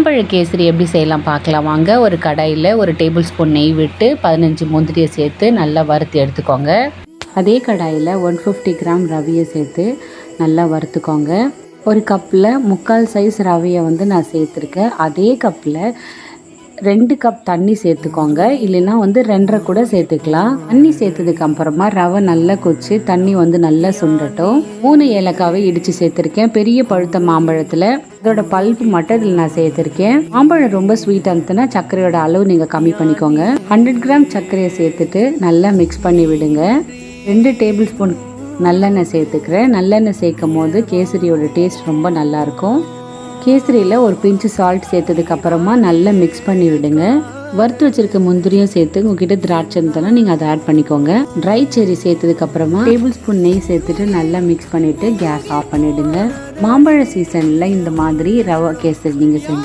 மாம்பழ கேசரி எப்படி செய்யலாம் பார்க்கலாம் வாங்க. ஒரு கடாயில் ஒரு டேபிள் ஸ்பூன் நெய் விட்டு 15 முந்திரியை சேர்த்து நல்லா வறுத்து எடுத்துக்கோங்க. அதே கடாயில் 150 கிராம் ரவையை சேர்த்து நல்லா வறுத்துக்கோங்க. ஒரு கப்பில் 3/4 சைஸ் ரவையை நான் சேர்த்துருக்கேன். அதே கப்பில் 2 கப் தண்ணி சேர்த்துக்கோங்க. இல்லைன்னா 2.5 கூட சேர்த்துக்கலாம். தண்ணி சேர்த்ததுக்கு அப்புறமா ரவை நல்லா கொதிச்சு தண்ணி நல்லா சுண்டட்டும். 3 ஏலக்காவை இடித்து சேர்த்துருக்கேன். பெரிய பழுத்த மாம்பழத்தில் இதோட பல்ப்பு மட்டும் இதில் நான் சேர்த்துருக்கேன். மாம்பழம் ரொம்ப ஸ்வீட்டாக இருந்துச்சுன்னா சர்க்கரையோட அளவு நீங்கள் கம்மி பண்ணிக்கோங்க. 100 கிராம் சர்க்கரையை சேர்த்துட்டு நல்லா மிக்ஸ் பண்ணி விடுங்க. 2 டேபிள் ஸ்பூன் நல்லெண்ணெய் சேர்த்துக்கிறேன். நல்லெண்ணெய் சேர்க்கும் போது கேசரியோட டேஸ்ட் ரொம்ப நல்லாயிருக்கும். கேசரியில் ஒரு பிஞ்சு சால்ட் சேர்த்ததுக்கு அப்புறமா நல்லா மிக்ஸ் பண்ணி விடுங்க. வறுத்து வச்சிருக்க முந்திரியும் சேர்த்து உங்ககிட்ட திராட்சை இருந்ததுன்னா நீங்கள் அதை ஆட் பண்ணிக்கோங்க. ட்ரை செரி சேர்த்ததுக்கு அப்புறமா டேபிள் ஸ்பூன் நெய் சேர்த்துட்டு நல்லா மிக்ஸ் பண்ணிவிட்டு கேஸ் ஆஃப் பண்ணிவிடுங்க. மாம்பழ சீசனில் இந்த மாதிரி ரவா கேசரி நீங்கள் செஞ்சு